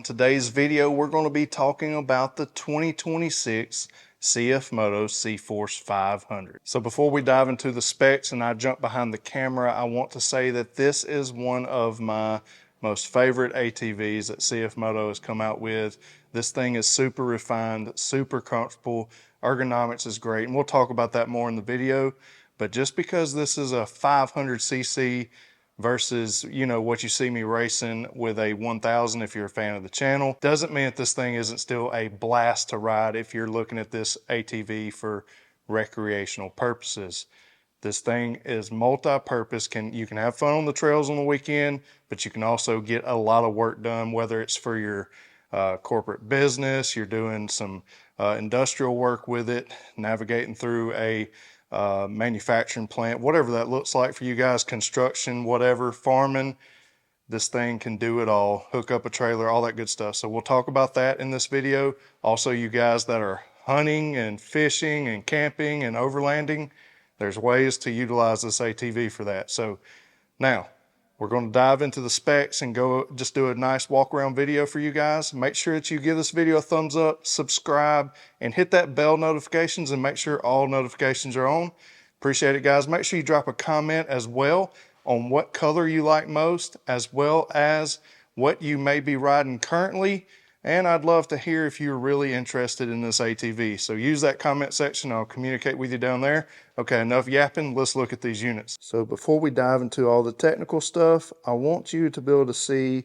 In today's video, we're going to be talking about the 2026 CFMOTO CFORCE 500. So before we dive into the specs and I jump behind the camera, I want to say that this is one of my most favorite ATVs that CFMOTO has come out with. This thing is super refined, super comfortable, ergonomics is great, and we'll talk about that more in the video. But just because this is a 500cc versus, you know, what you see me racing with a 1000 if you're a fan of the channel, doesn't mean that this thing isn't still a blast to ride if you're looking at this ATV for recreational purposes. This thing is multi-purpose. You can have fun on the trails on the weekend, but you can also get a lot of work done, whether it's for your corporate business, you're doing some industrial work with it, navigating through a manufacturing plant, whatever that looks like for you guys, construction, whatever, farming. This thing can do it all. Hook up a trailer, all that good stuff. So we'll talk about that in this video. Also, you guys that are hunting and fishing and camping and overlanding, there's ways to utilize this ATV for that. So now we're going to dive into the specs and go just do a nice walk around video for you guys. Make sure that you give this video a thumbs up, subscribe, and hit that bell notifications and make sure all notifications are on. Appreciate it, guys. Make sure you drop a comment as well on what color you like most, as well as what you may be riding currently. And I'd love to hear if you're really interested in this ATV. So use that comment section. I'll communicate with you down there. Okay, enough yapping. Let's look at these units. So before we dive into all the technical stuff, I want you to be able to see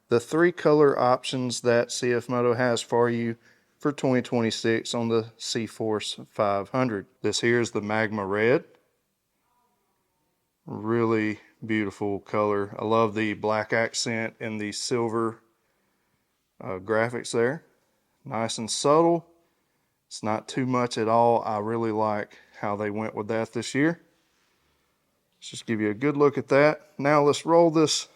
the 3 color options that CFMOTO has for you for 2026 on the CFORCE 500. This here is the Magma Red. Really beautiful color. I love the black accent and the silver graphics there. Nice and subtle. It's not too much at all. I really like how they went with that this year. Let's just give you a good look at that. Now let's roll this.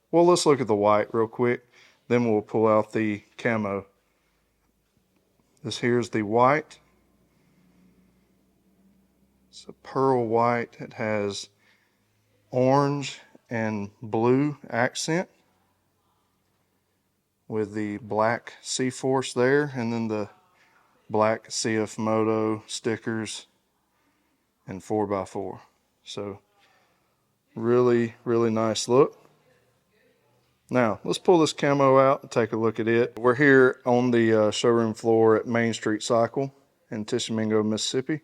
Well, let's look at the white real quick. Then we'll pull out the camo. This here's the white. It's a pearl white. It has orange and blue accent with the black CFORCE there, and then the black CFMOTO stickers and 4x4. So really, really nice look. Now let's pull this camo out and take a look at it. We're here on the showroom floor at Main Street Cycle in Tishomingo, Mississippi.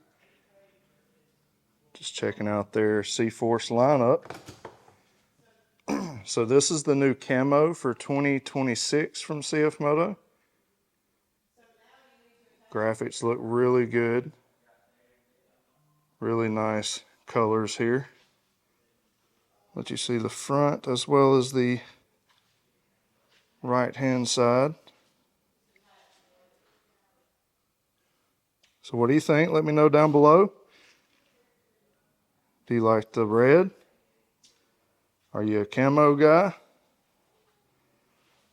Just checking out their CFORCE lineup. So this is the new camo for 2026 from CFMOTO. Graphics look really good. Really nice colors here. Let you see the front as well as the right hand side. So what do you think? Let me know down below. Do you like the red? Are you a camo guy?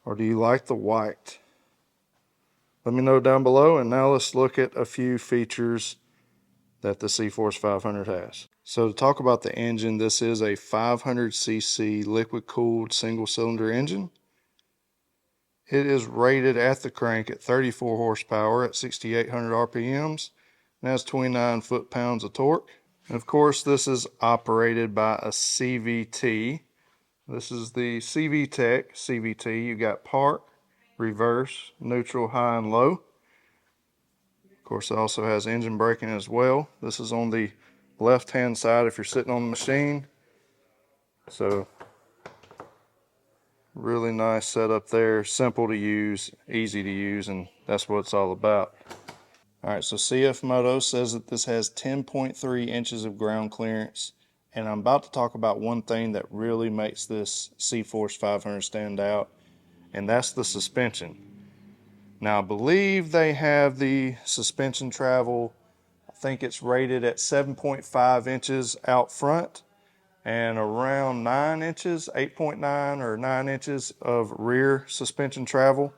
Or do you like the white? Let me know down below, and now let's look at a few features that the CFORCE 500 has. So to talk about the engine, this is a 500cc liquid-cooled single-cylinder engine. It is rated at the crank at 34 horsepower at 6,800 RPMs and has 29 foot-pounds of torque. And of course, this is operated by a CVT. This is the CVTech CVT. You got park, reverse, neutral, high, and low. Of course, it also has engine braking as well. This is on the left-hand side if you're sitting on the machine. So, really nice setup there. Simple to use, easy to use, and that's what it's all about. All right, so CFMOTO says that this has 10.3 inches of ground clearance. And I'm about to talk about one thing that really makes this CFORCE 500 stand out, and that's the suspension. Now, I believe they have the suspension travel, I think it's rated at 7.5 inches out front and around 9 inches, 8.9 or 9 inches of rear suspension travel.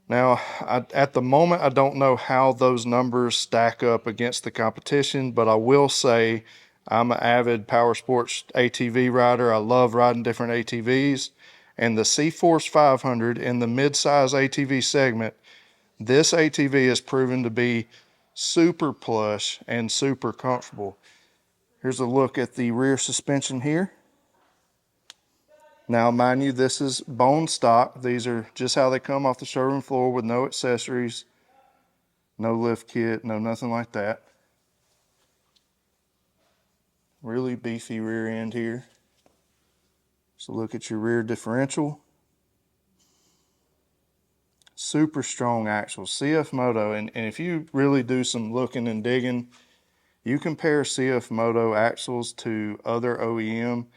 Now, at the moment, I don't know how those numbers stack up against the competition, but I will say I'm an avid PowerSports ATV rider. I love riding different ATVs, And the CFORCE 500 in the mid-size ATV segment, this ATV is proven to be super plush and super comfortable. Here's a look at the rear suspension here. Now, mind you, this is bone stock. These are just how they come off the showroom floor with no accessories, no lift kit, no nothing like that. Really beefy rear end here. So look at your rear differential. Super strong axles. CFMOTO, and if you really do some looking and digging, you compare CFMOTO axles to other OEM,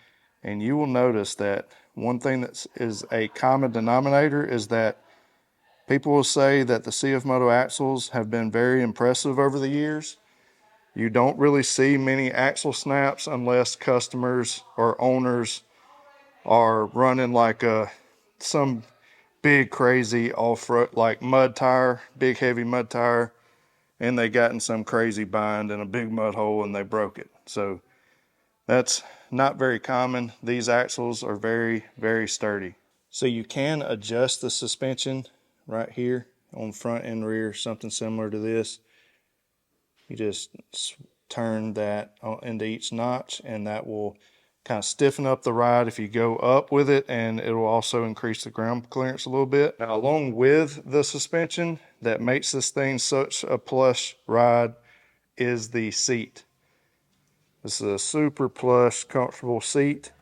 and you will notice that one thing that is a common denominator is that people will say that the CFMOTO axles have been very impressive over the years. You don't really see many axle snaps unless customers or owners are running like some big crazy off-road, like mud tire, big heavy mud tire, and they got in some crazy bind in a big mud hole and they broke it. So that's not very common. These axles are very, very sturdy. So you can adjust the suspension right here on front and rear, something similar to this. You just turn that into each notch, and that will kind of stiffen up the ride if you go up with it, and it will also increase the ground clearance a little bit. Now, along with the suspension that makes this thing such a plush ride is the seat. This is a super plush, comfortable seat.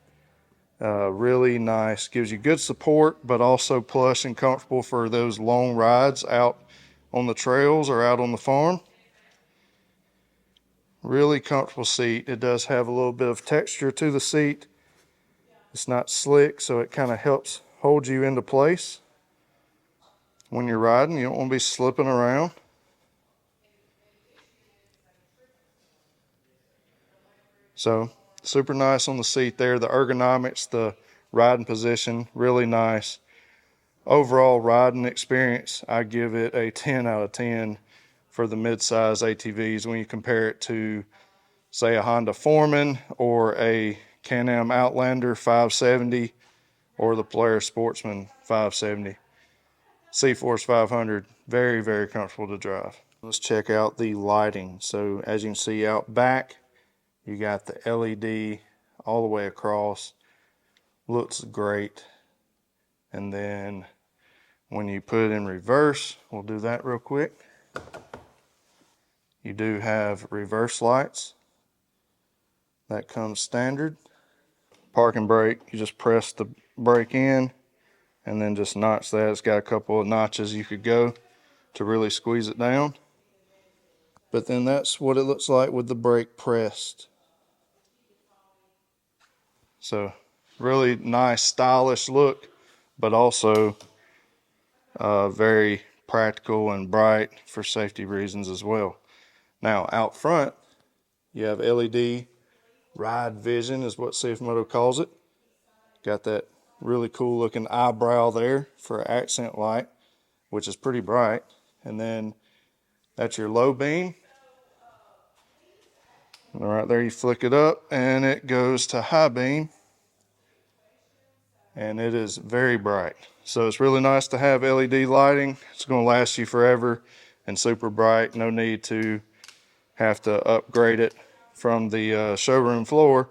Really nice, gives you good support, but also plush and comfortable for those long rides out on the trails or out on the farm. Really comfortable seat. It does have a little bit of texture to the seat. It's not slick, so it kind of helps hold you into place when you're riding. You don't want to be slipping around. So super nice on the seat there. The ergonomics, the riding position, really nice. Overall riding experience, I give it a 10 out of 10 for the mid-size ATVs when you compare it to, say, a Honda Foreman or a Can-Am Outlander 570 or the Polaris Sportsman 570. CFORCE 500, very, very comfortable to drive. Let's check out the lighting. So as you can see out back, you got the LED all the way across. Looks great. And then when you put it in reverse, we'll do that real quick. You do have reverse lights. That comes standard. Parking brake, you just press the brake in and then just notch that. It's got a couple of notches you could go to really squeeze it down. But then that's what it looks like with the brake pressed. So really nice, stylish look, but also very practical and bright for safety reasons as well. Now out front, you have LED ride vision is what CFMOTO calls it. Got that really cool looking eyebrow there for accent light, which is pretty bright. And then that's your low beam. And right there you flick it up and it goes to high beam. And it is very bright. So it's really nice to have LED lighting. It's going to last you forever and super bright. No need to have to upgrade it from the showroom floor.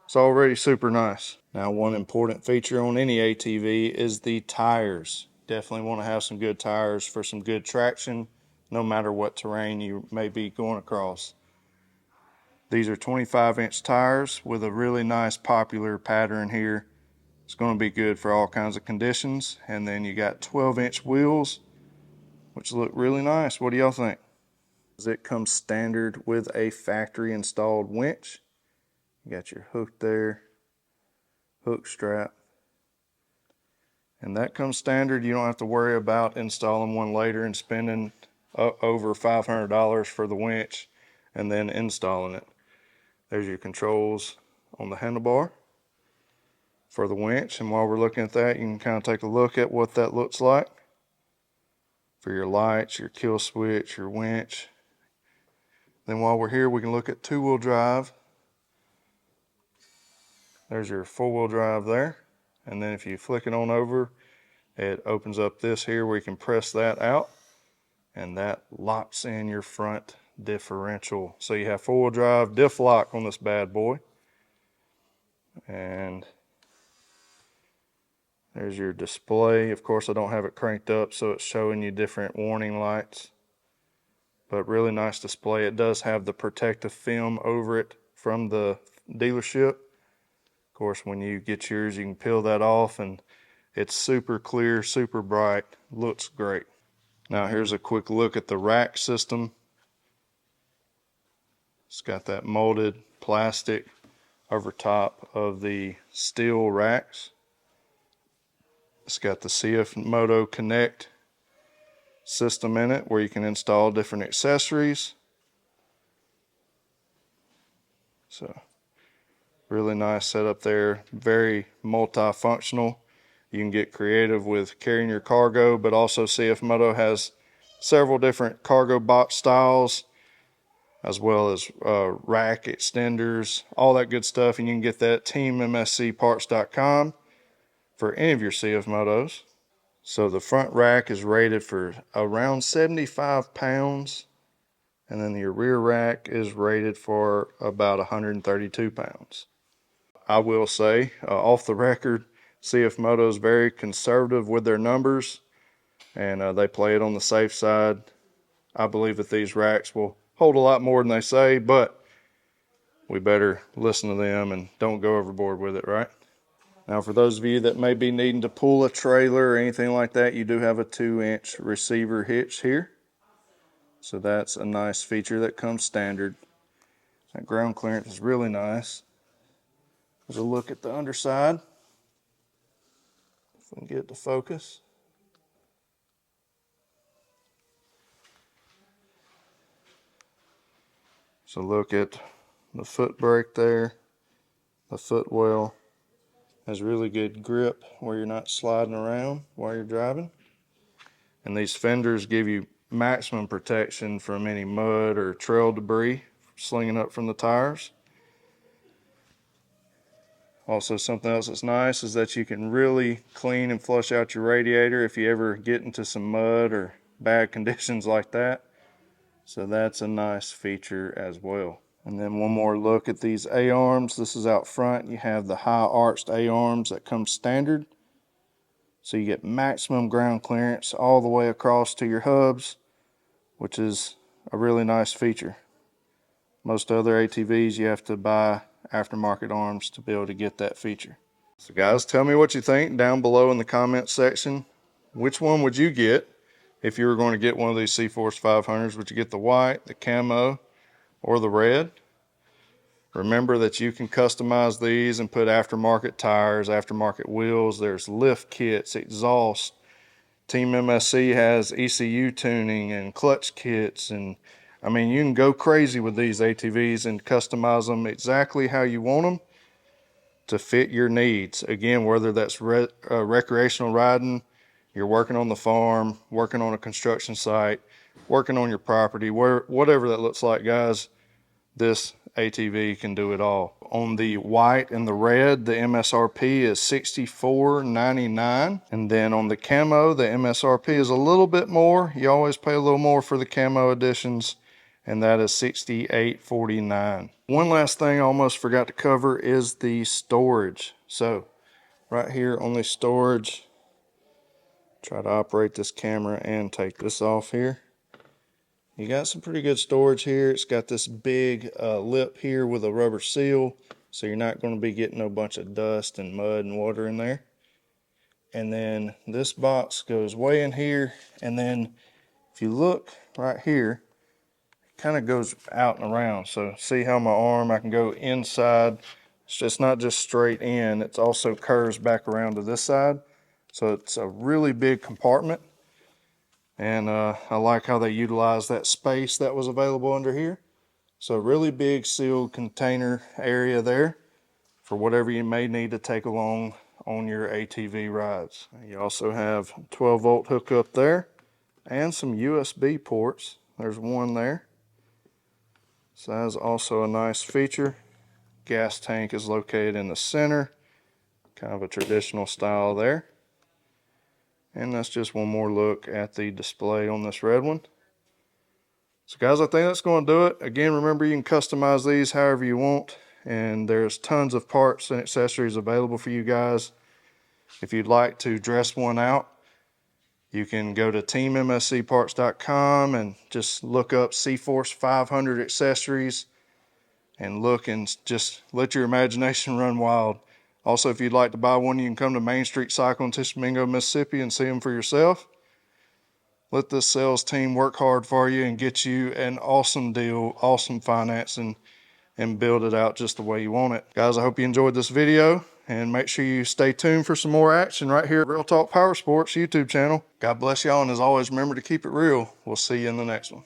It's already super nice. Now, one important feature on any ATV is the tires. Definitely want to have some good tires for some good traction, no matter what terrain you may be going across. These are 25-inch tires with a really nice popular pattern here. It's going to be good for all kinds of conditions. And then you got 12-inch wheels, which look really nice. What do y'all think? It comes standard with a factory installed winch. You got your hook there, hook strap. And that comes standard. You don't have to worry about installing one later and spending over $500 for the winch and then installing it. There's your controls on the handlebar for the winch. And while we're looking at that, you can kind of take a look at what that looks like for your lights, your kill switch, your winch. Then while we're here, we can look at two-wheel drive. There's your four-wheel drive there. And then if you flick it on over, it opens up this here where you can press that out, and that locks in your front differential. So you have 4-wheel drive diff lock on this bad boy. And there's your display. Of course, I don't have it cranked up, so it's showing you different warning lights. But really nice display. It does have the protective film over it from the dealership. Of course, when you get yours, you can peel that off, and it's super clear, super bright, looks great. Now here's a quick look at the rack system. It's got that molded plastic over top of the steel racks. It's got the CFMOTO Connect system in it where you can install different accessories. So really nice setup there, very multifunctional. You can get creative with carrying your cargo, but also CFMOTO has several different cargo box styles, as well as rack extenders, all that good stuff. And you can get that at teammscparts.com for any of your CFMOTOs. So the front rack is rated for around 75 pounds, and then your rear rack is rated for about 132 pounds. I will say, off the record, CFMOTO is very conservative with their numbers, and they play it on the safe side. I believe that these racks will hold a lot more than they say, but we better listen to them and don't go overboard with it, right? Now, for those of you that may be needing to pull a trailer or anything like that, you do have a 2-inch receiver hitch here. So that's a nice feature that comes standard. That ground clearance is really nice. There's a look at the underside. If we can get it to focus. So look at the foot brake there. The footwell has really good grip where you're not sliding around while you're driving. And these fenders give you maximum protection from any mud or trail debris slinging up from the tires. Also, something else that's nice is that you can really clean and flush out your radiator if you ever get into some mud or bad conditions like that. So that's a nice feature as well. And then one more look at these A-arms. This is out front. You have the high arched A-arms that come standard. So you get maximum ground clearance all the way across to your hubs, which is a really nice feature. Most other ATVs, you have to buy aftermarket arms to be able to get that feature. So guys, tell me what you think down below in the comments section. Which one would you get if you were going to get one of these CFORCE 500s? Would you get the white, the camo, or the red? Remember that you can customize these and put aftermarket tires, aftermarket wheels. There's lift kits, exhaust. Team MSC has ECU tuning and clutch kits, and I mean, you can go crazy with these ATVs and customize them exactly how you want them to fit your needs. Again, whether that's recreational riding, you're working on the farm, working on a construction site, working on your property, whatever that looks like, guys, this ATV can do it all. On the white and the red, the MSRP is $64.99. And then on the camo, the MSRP is a little bit more. You always pay a little more for the camo editions, and that is $68.49. One last thing I almost forgot to cover is the storage. So right here on the storage, try to operate this camera and take this off here. You got some pretty good storage here. It's got this big lip here with a rubber seal, so you're not going to be getting a bunch of dust and mud and water in there. And then this box goes way in here, and then if you look right here, it kind of goes out and around. So see how my arm, I can go inside. It's not just straight in, it also curves back around to this side. So it's a really big compartment. And I like how they utilize that space that was available under here. So a really big sealed container area there for whatever you may need to take along on your ATV rides. You also have 12-volt hookup there and some USB ports. There's one there. So that's also a nice feature. Gas tank is located in the center. Kind of a traditional style there. And that's just one more look at the display on this red one. So guys, I think that's going to do it. Again, remember you can customize these however you want, and there's tons of parts and accessories available for you guys. If you'd like to dress one out, you can go to teammscparts.com and just look up CFORCE 500 accessories and look and just let your imagination run wild. Also, if you'd like to buy one, you can come to Main Street Cycle in Tishomingo, Mississippi and see them for yourself. Let this sales team work hard for you and get you an awesome deal, awesome financing, and build it out just the way you want it. Guys, I hope you enjoyed this video, and make sure you stay tuned for some more action right here at Real Talk Powersports YouTube channel. God bless y'all, and as always, remember to keep it real. We'll see you in the next one.